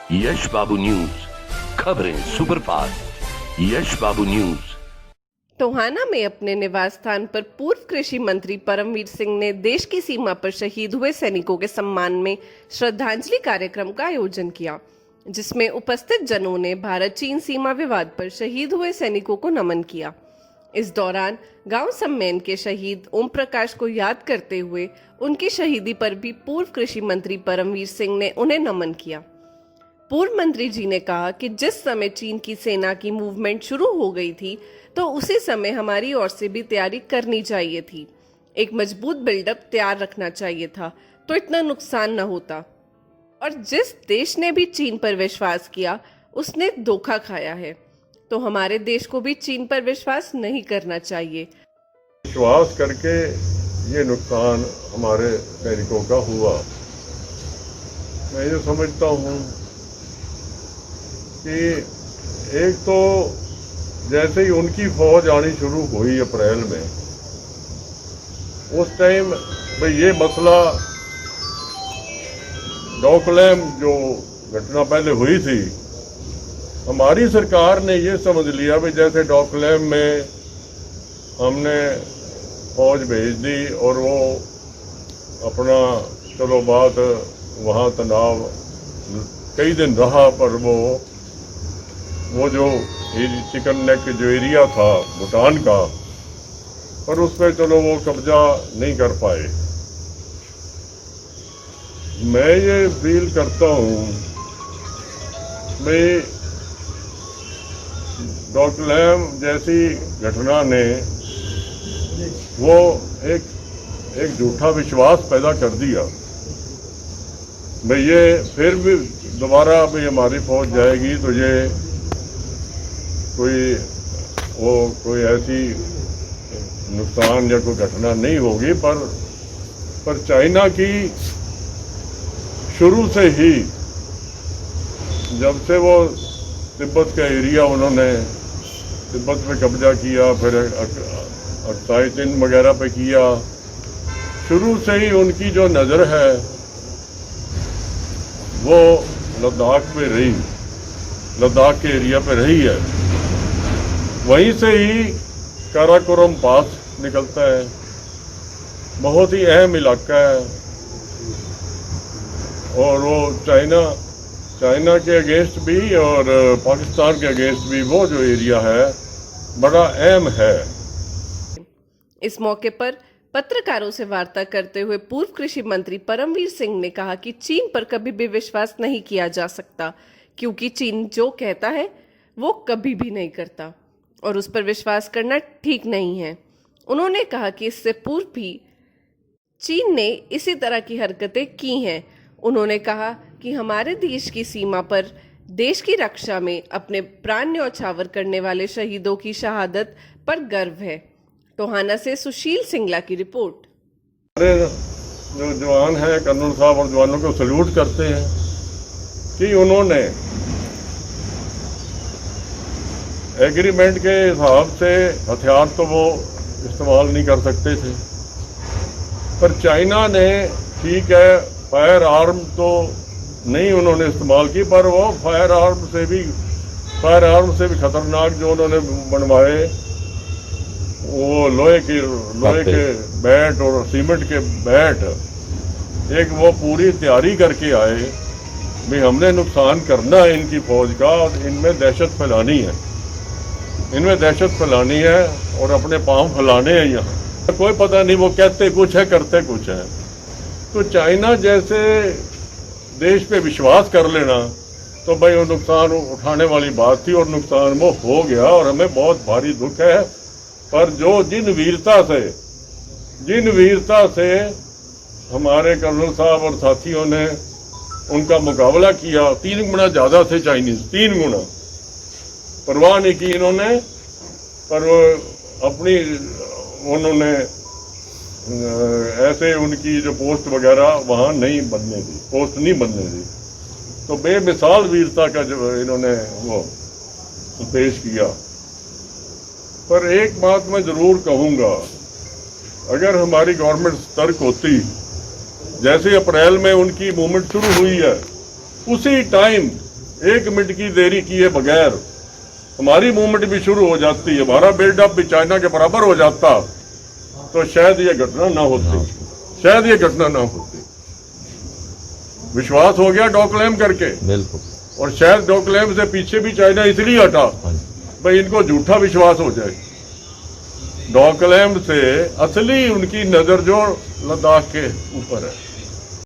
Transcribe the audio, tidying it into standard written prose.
यश बाबू news, खबरें superfast. यश बाबू news. Tohana में अपने निवास स्थान पर पूर्व कृषि मंत्री परमवीर सिंह ने देश की सीमा पर शहीद हुए सैनिकों के सम्मान में श्रद्धांजलि कार्यक्रम का आयोजन किया, जिसमें उपस्थित जनों ने भारत चीन सीमा विवाद पर शहीद हुए सैनिकों को नमन किया। इस दौरान गांव सम्मेन के शहीद ओम प्रकाश को याद करते हुए उनकी शहीदी पर भी पूर्व कृषि मंत्री परमवीर सिंह ने उन्हें नमन किया। पूर्व मंत्री जी ने कहा कि जिस समय चीन की सेना की मूवमेंट शुरू हो गई थी तो उसी समय हमारी ओर से भी तैयारी करनी चाहिए थी। एक मजबूत बिल्डअप तैयार रखना चाहिए था तो इतना नुकसान न होता। और जिस देश ने भी चीन पर विश्वास किया उसने धोखा खाया है, तो हमारे देश को भी चीन पर विश्वास नहीं करना चाहिए। विश्वास करके ये नुकसान हमारे सैनिकों का हुआ। मैं ये समझता हूँ कि एक तो जैसे ही उनकी फौज आनी शुरू हुई अप्रैल में, उस टाइम भाई ये मसला डोकलाम जो घटना पहले हुई थी, हमारी सरकार ने ये समझ लिया भाई जैसे डोकलाम में हमने फौज भेज दी और वो अपना चलो बात वहाँ तनाव कई दिन रहा, पर वो जो चिकन नेक जो एरिया था भूटान का, पर उस पर चलो वो कब्जा नहीं कर पाए। मैं ये फील करता हूँ भाई डोकलाम जैसी घटना ने वो एक झूठा विश्वास पैदा कर दिया भाई ये फिर भी दोबारा भाई हमारी फौज जाएगी तो ये कोई ऐसी नुकसान या कोई घटना नहीं होगी। पर चाइना की शुरू से ही, जब से वो तिब्बत का एरिया उन्होंने तिब्बत पे कब्जा किया, फिर अक्साई चिन वगैरह पे किया, शुरू से ही उनकी जो नज़र है वो लद्दाख पे रही, लद्दाख के एरिया पे रही है। वहीं से ही काराकोरम पास निकलता है, बहुत ही अहम इलाका है। और वो चाइना के अगेंस्ट भी और पाकिस्तान के अगेंस्ट भी वो जो एरिया है बड़ा अहम है। इस मौके पर पत्रकारों से वार्ता करते हुए पूर्व कृषि मंत्री परमवीर सिंह ने कहा कि चीन पर कभी भी विश्वास नहीं किया जा सकता, क्योंकि चीन जो कहता है वो कभी भी नहीं करता और उस पर विश्वास करना ठीक नहीं है। उन्होंने कहा कि इससे पूर्व भी चीन ने इसी तरह की हरकतें की हैं। उन्होंने कहा कि हमारे देश की सीमा पर देश की रक्षा में अपने प्राण न्यौछावर करने वाले शहीदों की शहादत पर गर्व है। टोहाना से सुशील सिंगला की रिपोर्ट। हमारे जो जवान हैं, कर्नल साहब और जवानों को सल्यूट करते हैं कि उन्होंने एग्रीमेंट के हिसाब से हथियार तो वो इस्तेमाल नहीं कर सकते थे, पर चाइना ने ठीक है फायर आर्म तो नहीं उन्होंने इस्तेमाल की, पर वो फायर आर्म से भी खतरनाक जो उन्होंने बनवाए वो लोहे के बैट और सीमेंट के बैट, एक वो पूरी तैयारी करके आए भी हमने नुकसान करना है इनकी फौज का और इनमें दहशत फैलानी है और अपने पांव फैलाने हैं। यहाँ कोई पता नहीं वो कहते कुछ है करते कुछ है। तो चाइना जैसे देश पे विश्वास कर लेना तो भाई वो नुकसान उठाने वाली बात थी और नुकसान वो हो गया और हमें बहुत भारी दुख है। पर जिन वीरता से हमारे कर्नल साहब और साथियों ने उनका मुकाबला किया, 3 गुना ज़्यादा थे चाइनीज, 3 गुना, परवाह नहीं की इन्होंने। पर उन्होंने ऐसे उनकी जो पोस्ट वगैरह वहाँ नहीं बनने दी, तो बेमिसाल वीरता का जो इन्होंने वो पेश किया। पर एक बात मैं ज़रूर कहूँगा, अगर हमारी गवर्नमेंट सतर्क होती, जैसे अप्रैल में उनकी मूवमेंट शुरू हुई है, उसी टाइम 1 मिनट की देरी किए बगैर हमारी मूवमेंट भी शुरू हो जाती है, हमारा बिल्डअप भी चाइना के बराबर हो जाता, तो शायद ये घटना ना होती, शायद ये घटना ना होती। विश्वास हो गया डोकलाम करके, बिल्कुल। और शायद डोकलाम से पीछे भी चाइना इसलिए हटा भाई इनको झूठा विश्वास हो जाए। डोकलाम से असली उनकी नजर जो लद्दाख के ऊपर है।